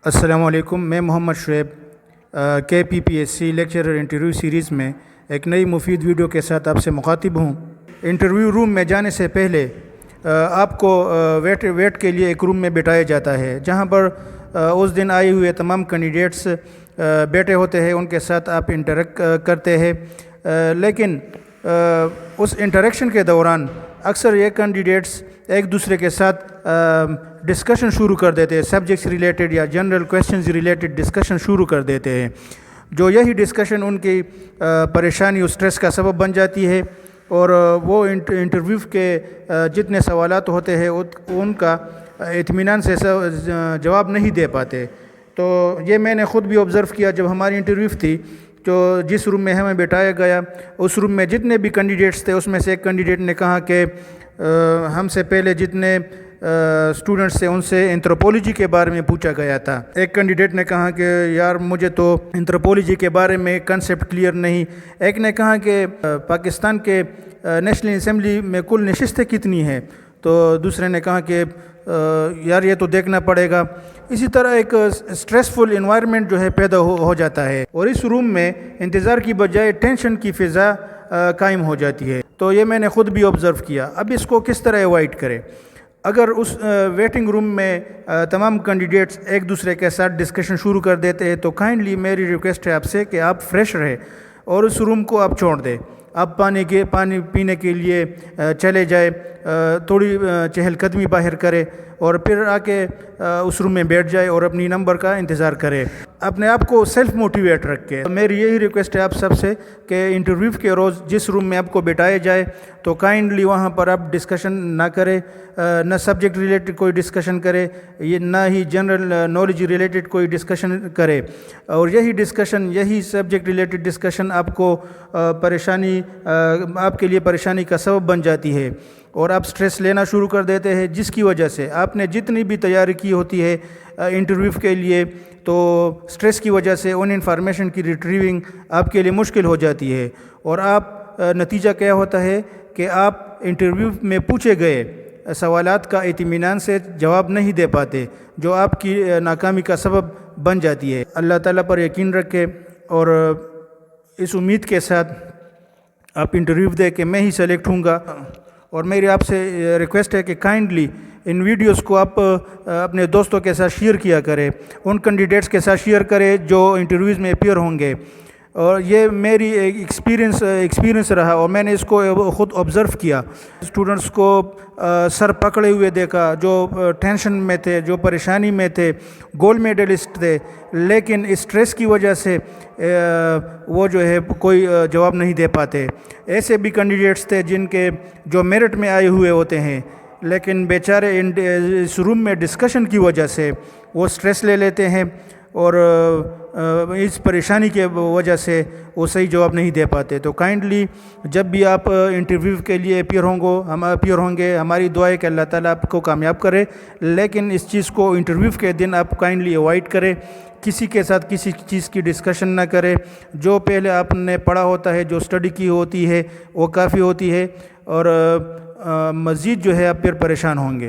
السلام علیکم، میں Muhammad Shoaib K P P S C lecturer interview series میں ایک نئی مفید ویڈیو کے ساتھ آپ سے مخاطب ہوں۔ انٹرویو روم میں جانے سے پہلے آپ کو ویٹ کے لیے ایک روم میں بٹھایا جاتا ہے، جہاں پر اس دن آئے ہوئے تمام کینڈیڈیٹس بیٹھے ہوتے ہیں، ان کے ساتھ آپ انٹریکٹ کرتے ہیں۔ لیکن اس انٹریکشن کے دوران اکثر یہ کینڈیڈیٹس ایک دوسرے کے ساتھ ڈسکشن شروع کر دیتے ہیں، سبجیکٹس ریلیٹڈ یا جنرل کویسچنز ریلیٹڈ ڈسکشن شروع کر دیتے ہیں، جو یہی ڈسکشن ان کی پریشانی اور سٹریس کا سبب بن جاتی ہے، اور وہ انٹرویو کے جتنے سوالات ہوتے ہیں ان کا اطمینان سے جواب نہیں دے پاتے۔ تو یہ میں نے خود بھی آبزرو کیا جب ہماری انٹرویو تھی، جو جس روم میں ہمیں بٹھایا گیا، اس روم میں جتنے بھی کینڈیڈیٹس تھے، اس میں سے ایک کینڈیڈیٹ نے کہا کہ ہم سے پہلے جتنے اسٹوڈنٹس تھے ان سے انتھروپولوجی کے بارے میں پوچھا گیا تھا۔ ایک کینڈیڈیٹ نے کہا کہ یار مجھے تو انتھروپولوجی کے بارے میں کنسیپٹ کلیئر نہیں۔ ایک نے کہا کہ پاکستان کے نیشنل اسمبلی میں کل نشستیں کتنی ہیں، تو دوسرے نے کہا کہ یار یہ تو دیکھنا پڑے گا۔ اسی طرح ایک سٹریسفل انوائرمنٹ جو ہے پیدا ہو جاتا ہے، اور اس روم میں انتظار کی بجائے ٹینشن کی فضا قائم ہو جاتی ہے۔ تو یہ میں نے خود بھی آبزرو کیا۔ اب اس کو کس طرح اوائڈ کریں؟ اگر اس ویٹنگ روم میں تمام کینڈیڈیٹس ایک دوسرے کے ساتھ ڈسکشن شروع کر دیتے ہیں، تو کائنڈلی میری ریکویسٹ ہے آپ سے کہ آپ فریش رہیں اور اس روم کو آپ چھوڑ دیں۔ آپ پانی پینے کے لیے چلے جائے، تھوڑی چہل قدمی باہر کرے، اور پھر آ کے اس روم میں بیٹھ جائے اور اپنی نمبر کا انتظار کرے۔ اپنے آپ کو سیلف موٹیویٹ رکھے۔ میری یہی ریکویسٹ ہے آپ سب سے کہ انٹرویو کے روز جس روم میں آپ کو بٹھایا جائے تو کائنڈلی وہاں پر آپ ڈسکشن نہ کرے، نہ سبجیکٹ ریلیٹڈ کوئی ڈسکشن کرے، یہ نہ ہی جنرل نالج ریلیٹڈ کوئی ڈسکشن کرے، اور یہی سبجیکٹ ریلیٹڈ ڈسکشن آپ کو آپ کے لیے پریشانی کا سبب بن جاتی ہے، اور آپ سٹریس لینا شروع کر دیتے ہیں، جس کی وجہ سے آپ نے جتنی بھی تیاری کی ہوتی ہے انٹرویو کے لیے، تو سٹریس کی وجہ سے ان انفارمیشن کی ریٹریونگ آپ کے لیے مشکل ہو جاتی ہے، اور نتیجہ کیا ہوتا ہے کہ آپ انٹرویو میں پوچھے گئے سوالات کا اطمینان سے جواب نہیں دے پاتے، جو آپ کی ناکامی کا سبب بن جاتی ہے۔ اللہ تعالیٰ پر یقین رکھے، اور اس امید کے ساتھ آپ انٹرویو دے کہ میں ہی سلیکٹ ہوں گا۔ اور میری آپ سے ریکویسٹ ہے کہ کائنڈلی ان ویڈیوز کو آپ اپنے دوستوں کے ساتھ شیئر کیا کرے، ان کینڈیڈیٹس کے ساتھ شیئر کرے جو انٹرویوز میں اپیئر ہوں گے۔ اور یہ میری ایکسپیرینس رہا، اور میں نے اس کو خود آبزرو کیا۔ اسٹوڈنٹس کو سر پکڑے ہوئے دیکھا، جو ٹینشن میں تھے، جو پریشانی میں تھے، گولڈ میڈلسٹ تھے، لیکن اسٹریس کی وجہ سے وہ جو ہے کوئی جواب نہیں دے پاتے۔ ایسے بھی کینڈیڈیٹس تھے جو میرٹ میں آئے ہوئے ہوتے ہیں، لیکن بیچارے اس روم میں ڈسکشن کی وجہ سے وہ سٹریس لے لیتے ہیں، اور اس پریشانی کی وجہ سے وہ صحیح جواب نہیں دے پاتے۔ تو کائنڈلی جب بھی آپ انٹرویو کے لیے اپیئر ہوں گے، ہماری دعا ہے کہ اللہ تعالیٰ آپ کو کامیاب کرے، لیکن اس چیز کو انٹرویو کے دن آپ کائنڈلی اوائڈ کریں۔ کسی کے ساتھ کسی چیز کی ڈسکشن نہ کرے، جو پہلے آپ نے پڑھا ہوتا ہے، جو اسٹڈی کی ہوتی ہے وہ کافی ہوتی ہے، اور مزید جو ہے آپ پھر پریشان ہوں گے۔